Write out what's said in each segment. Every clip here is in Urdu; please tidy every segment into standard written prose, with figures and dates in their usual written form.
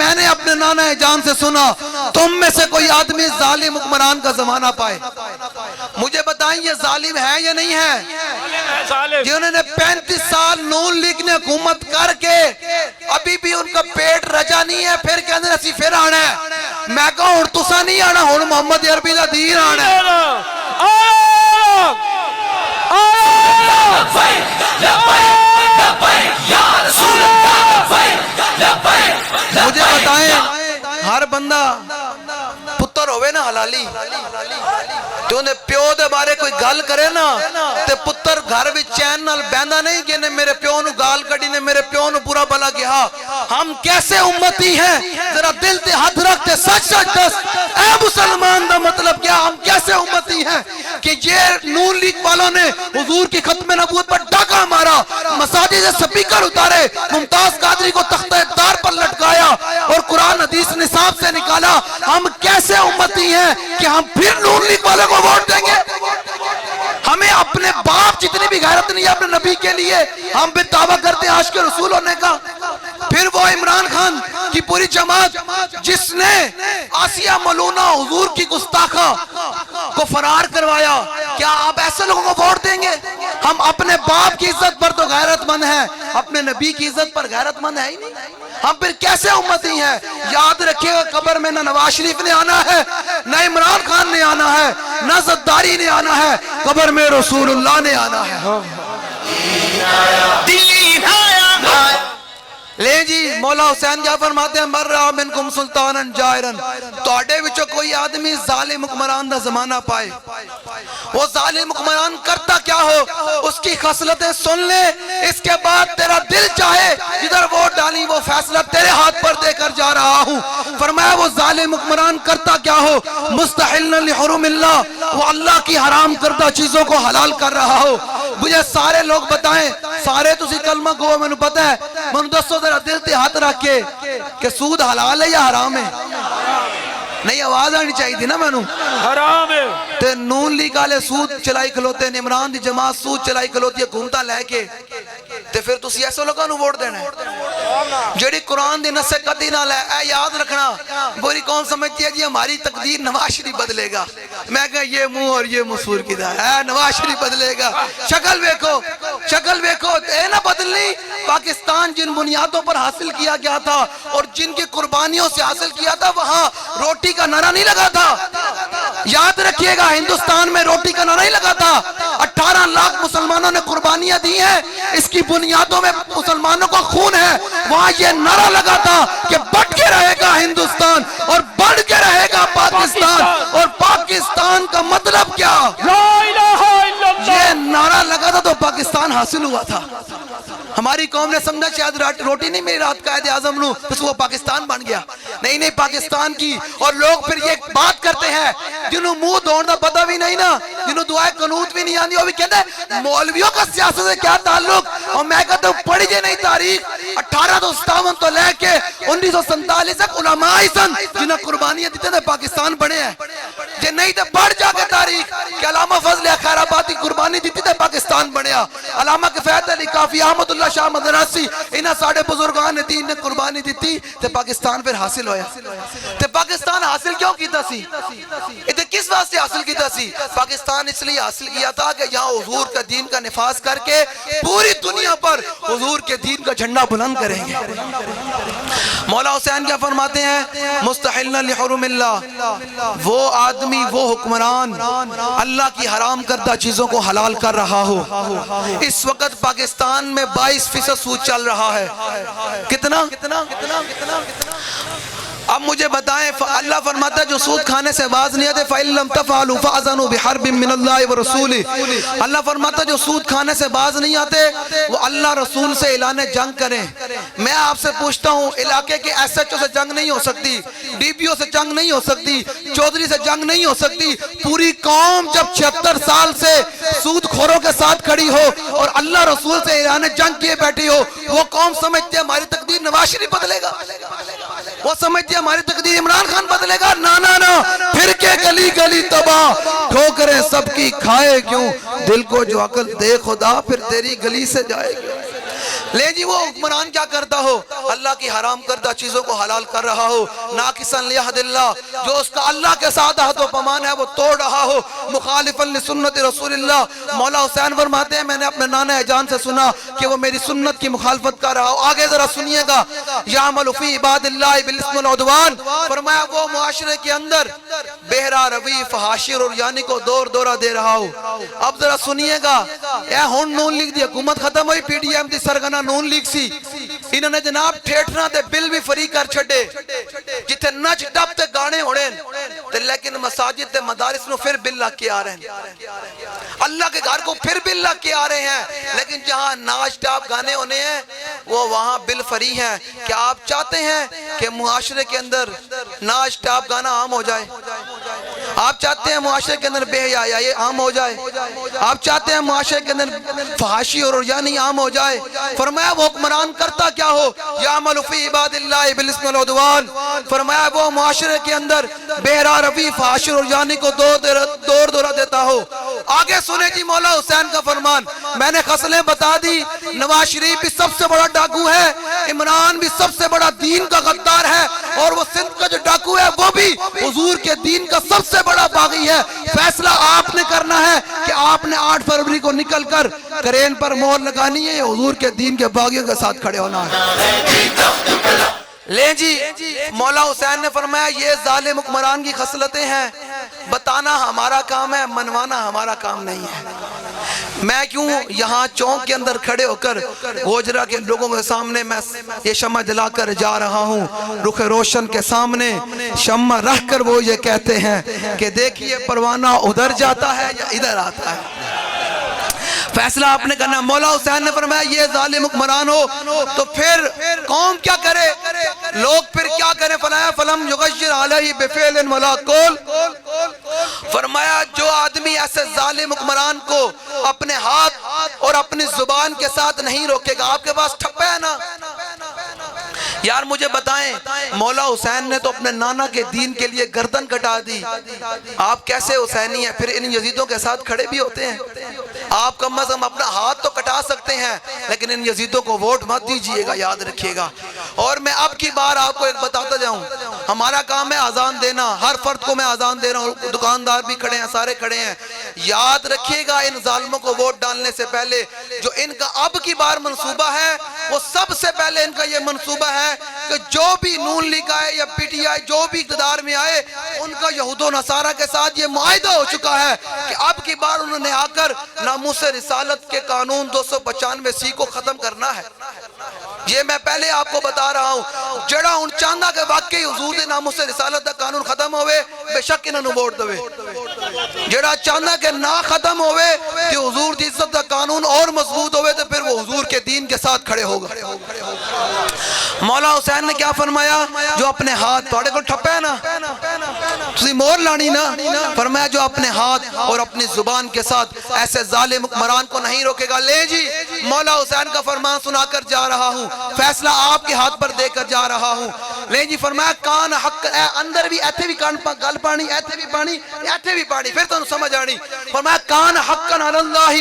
میں نے اپنے نانا جان سے سنا تم میں سے کوئی آدمی ظالم حکمران کا زمانہ پائے. مجھے بتائیں یہ ظالم ہے یا نہیں ہے؟ جنہوں نے 35 سال نون لیگ نے حکومت کر کے ابھی بھی ان کا پیٹ رجا نہیں ہے, پھر کہنے اسی پھر آنا ہے. میں کہوں ہن تسا نہیں آنا, ہن محمد عربی دا دین آنا ہے. مجھے بتائیں ہر بندہ پتر ہوئے نا حلالی تو انہیں پیو دے بارے کوئی گال کرے نا تے پتر گھر بھی چین نال بیندہ نہیں کہ نے میرے پیو نو گال کڑی نے میرے پیو نو پورا بلا گیا. ہم کیسے امتی ہیں ذرا دل تے ہاتھ رکھتے سچ سچ دس اے مسلمان دا مطلب کیا؟ ہم کیسے امتی ہیں کہ یہ نون لیگ والوں نے حضور کی ختم نبوت پر ڈاکہ مارا, مساجد سے سپیکر اتارے, ممتاز قادری کو تختہ اقتدار پر لٹکایا اور قرآن حدیث نصاب سے نکالا. ہم کیسے امتی ہیں کہ ہم پھر نون لیگ والوں کو ووٹ دیں گے؟ ہمیں اپنے باپ جتنی بھی غیرت نہیں ہے اپنے نبی کے لیے, ہم بھی دعویٰ کرتے ہیں عاشق رسول ہونے کا. پھر وہ عمران خان کی پوری جماعت جس نے آسیہ ملونہ حضور کی گستاخہ کو فرار کروایا, کیا آپ ایسے لوگوں کو ووٹ دیں گے؟ ہم اپنے باپ کی عزت پر تو غیرت مند ہیں, اپنے نبی کی عزت پر غیرت مند ہے ہی نہیں. ہم پھر کیسے امتی ہیں؟ یاد رکھیے گا قبر میں نہ نواز شریف نے آنا ہے, نہ عمران خان نے آنا ہے, نہ زداری نے آنا ہے, قبر میں رسول اللہ نے آنا ہے. لے جی مولا حسین کیا فرماتے ہیں, مر رہا منکم سلطانا جائرن, توڑے وچو کوئی آدمی ظالم حکمران دا زمانہ پائے. وہ ظالم حکمران کرتا کیا ہو اس کی خصلتیں سن لے, اس کے بعد تیرا دل چاہے جدھر ووٹ ڈالی وہ فیصلہ تیرے ہاتھ پر دے کر جا رہا ہوں. فرمایا وہ ظالم حکمران کرتا کیا ہو, مستحلن لحرم اللہ, وہ اللہ کی حرام کردہ چیزوں کو حلال کر رہا ہو. مجھے سارے لوگ بتائیں, سارے تسی کلمہ گو میں نے پتا ہے, میں دسو ذرا دل تے ہاتھ رکھ کے کہ سود حلال ہے یا حرام ہے؟ نہیں آواز آنی چاہیے تھی نا میں نو, حرام ہے. تے نون لیگ والے سود چلائی کھلوتے ہیں, عمران دی جماعت سود چلائی کھلوتی ہے گھومتا لے کے, تے پھر تسی ایسے لوگوں نو ووٹ دینا ہے جڑی قرآن دی نص کدی نہ لے. اے یاد رکھنا بری قوم سمجھتی ہے جی ہماری تقدیر نواز شریف بدلے گا. میں کہا یہ منہ اور یہ مسور کی دا ہے, نواز شریف بدلے گا. شکل بیکھو, شکل بیکھو, اے نہ بدلنی. پاکستان جن بنیادوں پر حاصل کیا گیا تھا اور جن کی قربانیوں سے حاصل کیا تھا وہاں روٹی کا نعرہ نہیں لگا تھا. یاد رکھیے گا ہندوستان میں روٹی کا نعرہ نہیں لگا تھا. 18 لاکھ مسلمانوں نے قربانیاں دی ہیں, اس کی بنیادوں میں مسلمانوں کا خون ہے. وہاں یہ نعرہ لگا تھا کہ بٹ کے رہے گا ہندوستان اور بڑھ کے رہے گا پاکستان. اور پاکستان کا مطلب کیا؟ لا الہ الا اللہ. یہ نعرہ لگا تھا تو پاکستان حاصل ہوا تھا. ہماری قوم نے سمجھا شاید روٹی نہیں میری رات قائد اعظم نو بس وہ پاکستان بن گیا. نہیں نہیں, پاکستان کی. اور لوگ پھر یہ بات کرتے ہیں جنہوں منہ دوڑنا پتہ بھی نہیں نا, جنہوں دعائے قنوت بھی نہیں آنی, وہ بھی کہتے ہیں مولویوں کا سیاست سے کیا تعلق. اور میں کہتا ہوں پڑھی جے نہیں تاریخ, 1857 تو لے کے 1947 تک علماء سن جنہوں قربانیاں دیتے تھے پاکستان بڑے ہیں. جے نہیں تو پڑھ جا کے تاریخ کہ علامہ فضل خیر آبادی قربانی دیتی تھے پاکستان بڑھیا, علامہ کفایت علی کافی, احمد اللہ شاہ مدرسی, انہاں ساڑھے بزرگان دین نے قربانی دیتی تے پاکستان پھر حاصل ہویا. تے پاکستان حاصل کیوں کیتا سی؟ تے کس واسطے حاصل کیتا سی؟ پاکستان اس لیے حاصل کیا تھا کہ یہاں حضور کا دین کا نفاذ کر کے پوری دنیا پر حضور کے دین کا جھنڈا بلند کریں گے. مولا حسین کیا فرماتے ہیں, مستحلن لحرم اللہ, وہ آدمی وہ حکمران اللہ کی حرام کردہ چیزوں کو حلال کر رہا ہو. اس وقت پاکستان میں 22% سود چل رہا ہے. کتنا؟ اب مجھے بتائیں, اللہ فرماتا ہے جو سود کھانے سے باز نہیں آتے فَإِن لَمْ تَفْعَلُوا فَأَذَنُوا بِحَرْبٍ مِّنَ اللَّهِ وَرَسُولِهِ. اللہ فرماتا ہے جو سود کھانے سے باز نہیں آتے وہ اللہ رسول سے اعلان جنگ کریں. میں آپ سے پوچھتا ہوں, علاقے کے ایس ایچ او سے جنگ نہیں ہو سکتی, ڈی پی او سے جنگ نہیں ہو سکتی, چودھری سے جنگ نہیں ہو سکتی. پوری قوم جب 76 سال سے سود خوروں کے ساتھ کھڑی ہو اور اللہ رسول سے اعلان جنگ کیے بیٹھی ہو, وہ قوم سمجھتے ہیں ہماری تقدیر نواز شریف بدلے گا, وہ سمجھتے ہیں ہماری تقدیر عمران خان بدلے گا. نا نا نا, پھر کے گلی گلی تباہ, ٹھوکریں سب کی کھائے کیوں, دل کو جو عقل دے خدا پھر تیری گلی سے جائے گی. لے جی وہ حکمران کیا کرتا ہو؟ اللہ کی حرام کردہ چیزوں کو حلال کر رہا ہو، ناقصاً لیہد اللہ، جو اس کا اللہ کے ساتھ عہد و پیمان ہے وہ توڑ رہا ہو، مخالفاً لسنت رسول اللہ۔ مولا حسین فرماتے ہیں میں نے اپنے نانا جان سے سنا کہ وہ میری سنت کی مخالفت کر رہا ہو۔ آگے ذرا سنیے گا، یعمل فی عباد اللہ بالاسم والعدوان، فرمایا وہ معاشرے کے اندر بہرا روی فحاشی اور یعنی کو دور دورہ دے رہا ہو۔ اب ذرا سنیے گا، اے ہون نون لیگ دی حکومت ختم ہوئی، پی ڈی ایم دی سرگنا نون لیگ سی، انہوں نے جناب ٹھیٹھنا دے بل بھی فری کر چھڑے، جتے نچ ڈب تے گانے ہوڑیں تے لیکن مساجد تے مدارس نو پھر بل لگ کے آ رہے ہیں، اللہ کے گھر کو پھر بل لگ کے آ رہے ہیں، لیکن جہاں ناچ ٹاپ گانے ہونے ہیں وہ وہاں بل فری ہیں۔ کیا آپ چاہتے ہیں کہ معاشرے کے اندر ناچ ٹاپ گانا عام ہو جائے؟ آپ چاہتے ہیں معاشرے کے اندر بے حیائی عام ہو جائے؟ آپ چاہتے ہیں معاشرے کے اندر فحاشی اور عریانی عام ہو جائے؟ فرمایا وہ حکمران کرتا کیا ہو؟ یعمل فی عباد اللہ بالاسم والعدوان، فرمایا وہ معاشرے کے اندر بہرا روی فحاشی اور عریانی کو دور دورہ دیتا ہو۔ آگے سنے جی مولا حسین کا فرمان، میں نے خصلیں بتا دی، نواز شریف بھی سب سے بڑا ڈاکو ہے، عمران بھی سب سے بڑا دین کا غدار ہے، اور وہ سندھ کا جو ڈاکو ہے وہ بھی حضور کے دین کا سب سے بڑا باغی ہے۔ فیصلہ آپ نے کرنا ہے کہ آپ نے 8 فروری کو نکل کر کرین پر مہر لگانی ہے یا حضور کے دین کے باغیوں کے ساتھ کھڑے ہونا ہے۔ لیں جی مولا حسین نے فرمایا یہ ظالم حکمران کی خصلتیں ہیں، بتانا ہمارا کام ہے، منوانا ہمارا کام نہیں ہے۔ میں کیوں یہاں چونک کے اندر کھڑے ہو کر گوجرا کے لوگوں کے سامنے میں یہ شمع جلا کر جا رہا ہوں، رخ روشن کے سامنے شمع رکھ کر وہ یہ کہتے ہیں کہ دیکھیے پروانہ ادھر جاتا ہے یا ادھر آتا ہے۔ فیصلہ آپ نے کرنا۔ مولا حسین نے فرمایا یہ ظالم حکمران ہو تو پھر قوم کیا کرے، لوگ پھر کیا کریں؟ فرمایا فلم یغیر علیہ بفعل ولا قول، فرمایا جو آدمی ایسے ظالم حکمران کو اپنے ہاتھ اور اپنی زبان کے ساتھ نہیں روکے گا۔ آپ کے پاس ٹھپا ہے نا؟ یار مجھے بتائیں، مولا حسین نے تو اپنے نانا کے دین کے لیے گردن کٹا دی، آپ کیسے حسینی ہیں؟ پھر ان یزیدوں کے ساتھ کھڑے بھی ہوتے ہیں۔ آپ کم از کم اپنا ہاتھ تو کٹا سکتے ہیں، لیکن ان یزیدوں کو ووٹ مت دیجئے گا، یاد رکھیے گا۔ اور میں اب کی بار آپ کو ایک بتاتا جاؤں، ہمارا کام ہے آزان دینا، ہر فرد کو میں آزان دے رہا ہوں، دکاندار بھی کھڑے ہیں، سارے کھڑے ہیں۔ یاد رکھیے گا ان ظالموں کو ووٹ ڈالنے سے پہلے جو ان کا اب کی بار منصوبہ ہے، وہ سب سے پہلے ان کا یہ منصوبہ ہے کہ جو بھی نون لیگ آئے یا پی ٹی آئی جو بھی اقتدار میں آئے، ان کا یہود و نصارہ کے ساتھ یہ معاہدہ ہو چکا ہے کہ اب کی بار انہوں نے آ کر ناموس رسالت کے قانون 295 کو ختم کرنا ہے۔ یہ میں پہلے آپ کو بتا رہا ہوں، جڑا ان چاندہ کے واقعی حضور دے ناموس رسالت کا قانون ختم ہوئے بے شک انہوں نے ووٹ دوے، جڑا چاندہ کے نہ ختم ہوئے کہ حضور دی عزت کا قانون اور مضبوط ہوئے تو پھر وہ حضور کے دین کے ساتھ کھڑے ہوگا۔ مولا حسین نے کیا فرمایا؟ جو اپنے ہاتھ، توڑے کو ٹھپے ہے نا، تسی مور لانی نا، فرمایا جو اپنے ہاتھ اور اپنی زبان کے ساتھ ایسے ظالم حکمران کو نہیں روکے گا۔ لے جی مولا حسین کا فرمان سنا کر جا رہا ہوں، فیصلہ آپ کے ہاتھ پر دے کر جا رہا ہوں۔ لے جی فرمایا کان حق، اندر بھی ایتھے بھی کان گل پانی، ایتھے بھی پانی، ایتھے بھی پانی، پھر تو سمجھ آنی۔ فرمایا کان حقا علی اللہ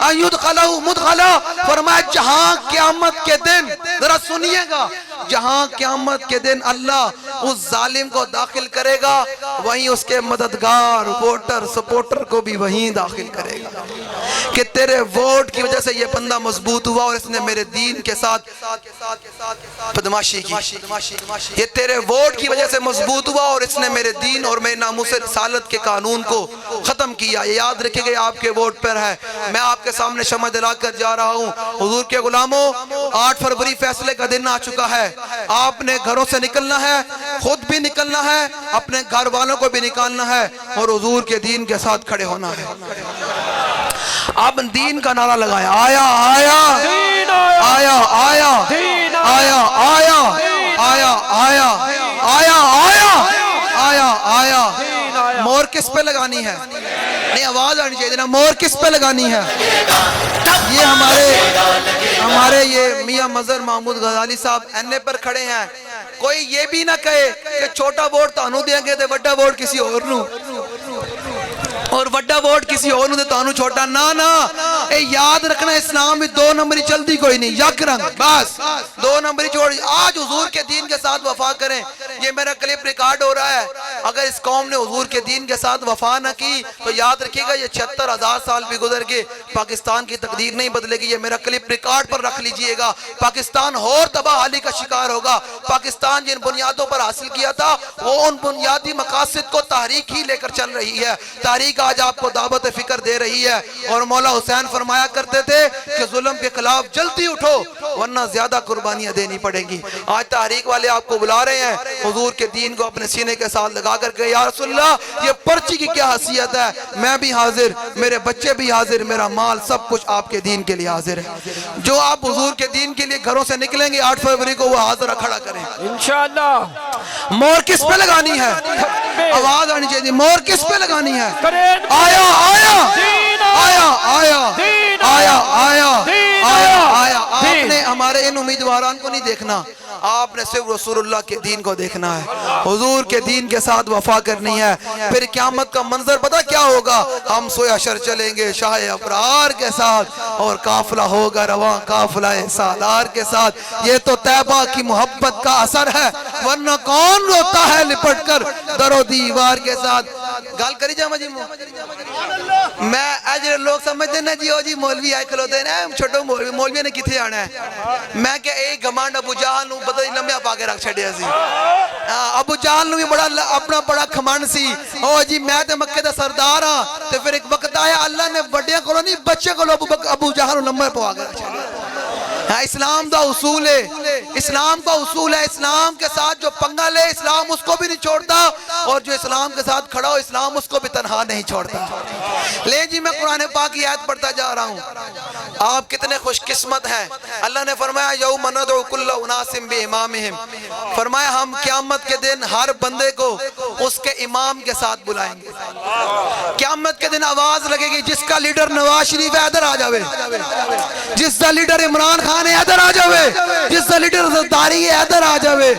ان یدخلہ مدخلا، فرمایا جہاں قیامت کے دن، ذرا سنیے گا، جہاں قیامت کے دن اللہ اس ظالم کو داخل کرے گا، وہیں اس کے مددگار ووٹر سپورٹر کو بھی وہیں داخل کرے گا کہ تیرے ووٹ کی وجہ سے یہ بندہ مضبوط ہوا اور اس نے میرے دین کے ساتھ بدماشی کی، یہ تیرے ووٹ کی وجہ سے مضبوط ہوا اور اس نے میرے دین اور میرے ناموس رسالت کے قانون کو ختم کیا۔ یہ یاد رکھے گا آپ کے ووٹ پر ہے۔ میں آپ کے سامنے شمع جلا کر جا رہا ہوں، حضور کے غلاموں 8 فروری فیصلے کا دن آ چکا ہے، آپ نے گھروں سے نکلنا ہے، خود بھی نکلنا ہے، اپنے گھر والوں کو بھی نکالنا ہے اور حضور کے دین کے ساتھ کھڑے ہونا ہے۔ آپ دین کا نعرہ لگایا، آیا آیا آیا آیا آیا آیا آیا آیا آیا آیا آیا آیا۔ مور کس پہ لگانی ہے؟ نہیں آواز آنی چاہیے نا، مور کس پہ لگانی ہے؟ یہ ہمارے یہ میاں مظہر محمود غزالی صاحب اینے پر کھڑے ہیں، کوئی یہ بھی نہ کہے کہ چھوٹا ووٹ تانوں دیں گے تے بڑا ووٹ کسی اور نو، اور بڑا ووٹ کسی اور نو تے تانوں چھوٹا، نا نا، یاد رکھنا اسلام میں 2 نمبری چلتی کوئی نہیں، یک رنگ بس 2 نمبری چھوڑ. آج حضور کے دین کے ساتھ وفا کریں. یہ میرا کلپ ریکارڈ ہو رہا ہے. اگر اس قوم نے حضور کے دین کے ساتھ وفا نہ کی تو یاد رکھیے گا یہ 76,000 سال بھی گزر کے پاکستان کی تقدیر نہیں بدلے گی. یہ میرا کلپ ریکارڈ پر رکھ لیجئے گا. پاکستان اور تباہ حالی کا شکار ہوگا. پاکستان جن بنیادوں پر حاصل کیا تھا وہ ان بنیادی مقاصد کو تحریک ہی لے کر چل رہی ہے. تحریک آج آپ کو دعوت فکر دے رہی ہے. اور مولا حسین فرمایا کرتے تھے کہ ظلم کے خلاف جلدی اٹھو ورنہ زیادہ قربانیاں دینی پڑیں گی. آج تحریک والے آپ کو بلا رہے ہیں حضور کے دین کو اپنے سینے کے ساتھ لگا کر کے یا رسول اللہ یہ پرچی کی کیا حیثیت ہے، میں بھی حاضر، میرے بچے بھی حاضر، میرا مال سب کچھ آپ کے دین کے لیے حاضر ہے. جو آپ حضور کے دین کے لیے گھروں سے نکلیں گے 8 فروری کو وہ حاضر کھڑا کریں. انشاءاللہ. مور کس پہ لگانی ہے؟ آواز آنی چاہیے. مور کس پہ لگانی ہے؟ کرین آیا آیا دین آیا آیا دین آیا آیا دین آیا آیا. آپ دین. نے ہمارے ان امیدواران کو نہیں دیکھنا، آپ نے صرف رسول اللہ کے دین کو دیکھنا ہے. حضور کے دین کے ساتھ وفا کرنی ہے. پھر قیامت کا منظر پتہ کیا ہوگا؟ ہم سویا شر چلیں گے شاہ ابرار کے ساتھ اور قافلہ ہوگا رواں قافلہ سالار کے ساتھ. یہ تو طیبہ کی محبت کا اثر ہے ورنہ کون روتا ہے لپٹ کر در و دیوار کے ساتھ. گال کری جا مجھے میں اجر لوگ سمجھتے ہیں نا جی او جی مولوی آئے کھلوتے ہیں نا چھوٹو مولوی نے کتھے آنا ہے. میں کہ ایک گھمانڈ ابو جہل نو پتہ نہیں لمبیا پا کے رکھ چھڑیا سی. ابو جہل نو بھی بڑا اپنا بڑا کھمانڈ سی او جی میں تے مکے دا سردار ہاں. تے پھر ایک وقت آیا اللہ نے بڑیاں کولو نہیں بچے کولو ابو جہل نو لمبے پوا کے رکھ چھڑیا. اسلام دا اصول ہے، اسلام کا اصول ہے. اسلام کے ساتھ جو پنگا لے اسلام اس کو بھی نہیں چھوڑتا اور جو اسلام کے ساتھ کھڑا ہو اسلام اس کو بھی تنہا نہیں چھوڑتا. لے جی میں قرآن پاک کی آیت پڑھتا جا رہا ہوں. آپ کتنے خوش قسمت ہیں. اللہ نے فرمایا یوم ندعو کل اناس بامامہم. فرمایا ہم قیامت کے دن ہر بندے کو اس کے امام کے ساتھ بلائیں گے. قیامت کے دن آواز لگے گی جس کا لیڈر نواز شریف ہے ادھر آ جاوے، جس کا لیڈر عمران خان ہے ادھر آ جاوے، جس کا لیڈر زرداری ہے ادھر آ جاوے،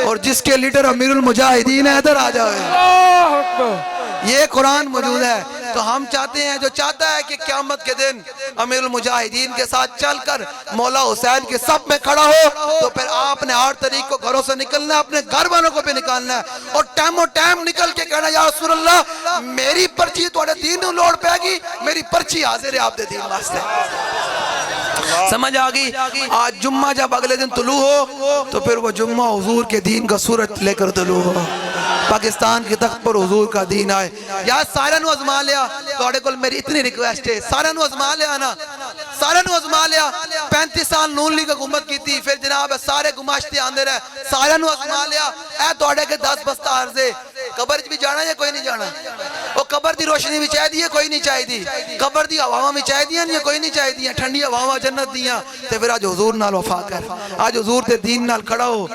اور جس کے لیڈر امیر المجاہدین ہے ادھر آ جاوے. اللہ اکبر. یہ قرآن موجود ہے. تو ہم چاہتے ہیں جو چاہتا ہے کہ قیامت کے دن امیر المجاہدین کے ساتھ چل کر مولا حسین کے صف میں کھڑا ہو تو پھر آپ نے 8 تاریخ کو گھروں سے نکلنا ہے، اپنے گھر والوں کو بھی نکالنا ہے اور ٹائم نکل کے کہنا یا رسول اللہ میری پرچی توڑے دین نو لوڑ پہ گی، میری پرچی حاضر ہے آپ دے دین واسطے. سمجھ آگئی. آج جمعہ جب اگلے دن طلوع ہو تو پھر وہ جمعہ حضور کے دین کا سورج لے کر طلوع ہو. پاکستان کی تخت پر حضور کا دین آئے. یا سارے نو ازما لیا. توڑے کل میری اتنی ریکویسٹ ہے سارے نو ازما لیا نا، سارے نو ازما لیا. 35 سال نون لیگ حکومت کی تھی، پھر جناب سارے گماشتے آندے رہے. سارے نو ازما لیا. اے توڑے کے 10 بستہ عرضے قبر بھی جانا یا کوئی نہیں جانا؟ وہ قبر دی روشنی بھی چاہی دی ہے کوئی نہیں چاہی دی؟ قبر دی ہواواں بھی چاہی دی ہیں کوئی نہیں چاہی دی ہیں؟ ٹھنڈی ہواواں جنت دیاں. تے پھر آج حضور نال وفا کر، آج حضور تے دین نال کھڑا ہو.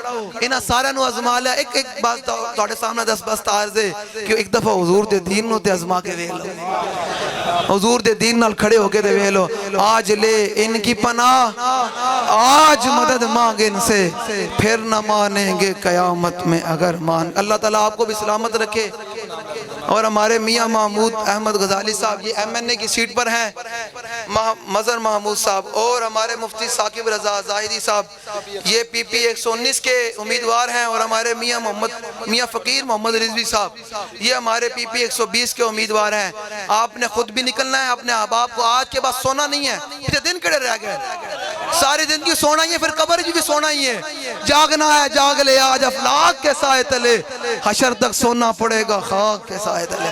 انہاں سارے نو ازما لیا. ایک بات توڑے سامنے 10 بستہ عرضے کہ ایک دفعہ حضور تے دین نو تے ازما کے وے لو، حضور تے دین نال کھڑے ہو کے تے وے لو. آج لے ان کی پناہ، آج مدد مانگ ان سے، پھر نہ مانیں گے قیامت میں اگر مان. اللہ تعالیٰ آپ کو بھی سلامت رکھے. اور ہمارے میاں محمود احمد غزالی صاحب یہ MNA کی سیٹ پر ہیں، مظہر محمود صاحب، اور ہمارے مفتی ثاقب رضا زاہدی صاحب یہ PP 119 کے امیدوار ہیں، اور ہمارے میاں فقیر محمد رضوی صاحب یہ ہمارے PP 120 کے امیدوار ہیں. آپ نے خود بھی نکلنا ہے اپنے احباب کو. آج کے بعد سونا نہیں ہے. پھر دن کڑے رہ گئے، ساری زندگی سونا ہی ہے، پھر قبر بھی سونا ہی ہے. جاگنا ہے جاگ لے آج افلاک کے سائے تلے، حشر تک سونا پڑے گا خاک کے سائے تلے.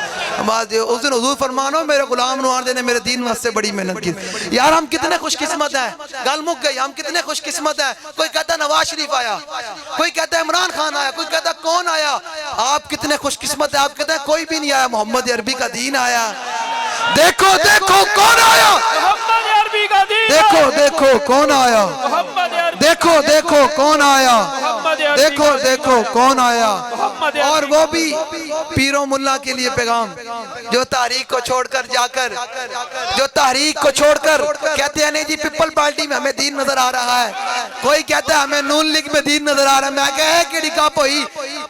اس دن حضور فرمانو میرے غلام نو آردے نے میرے دین واسطے بڑی محنت کی. یار ہم کتنے خوش قسمت ہیں. گل مک گئی. ہم کتنے خوش قسمت ہیں. کوئی کہتا ہے نواز شریف آیا، کوئی کہتا ہے عمران خان آیا، کوئی کہتا ہے کون آیا. آپ کتنے خوش قسمت ہیں. آپ کہتے ہیں کوئی بھی نہیں آیا، محمد عربی کا دین آیا. دیکھو دیکھو کون آیا، محمد عربی کا دین. دیکھو دیکھو کون آیا، محمد عربی. دیکھو دیکھو کون آیا، محمد عربی. دیکھو دیکھو کون آیا. محمد عربی. اور وہ بھی پیروں ملا کے لیے پیغام جو تحریک کو چھوڑ کر جا کر، جو تحریک کو چھوڑ کر کہتے ہیں نہیں جی پیپل پارٹی میں ہمیں دین نظر آ رہا ہے، کوئی کہتا ہے ہمیں نون لیگ میں دین نظر آ رہا ہے. میں کہا ہے کہ ڈکاپ ہوئی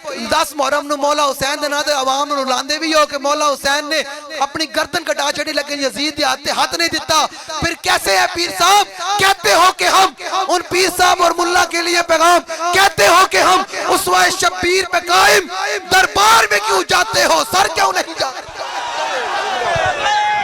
10 محرم نو مولا حسین دے نا تے عوام نو لاندے بھی ہو کہ مولا حسین نے اپنی گردن کٹا چھڑی لیکن یزید دے ہاتھ ہاتھ نہیں دیتا. پھر کیسے ہے پیر صاحب کہتے ہو کہ ہم ان پیر صاحب اور ملا کے لیے پیغام کہتے ہو کہ ہم اسوہ شبیر پہ قائم دربار میں کیوں جاتے ہو سر کیوں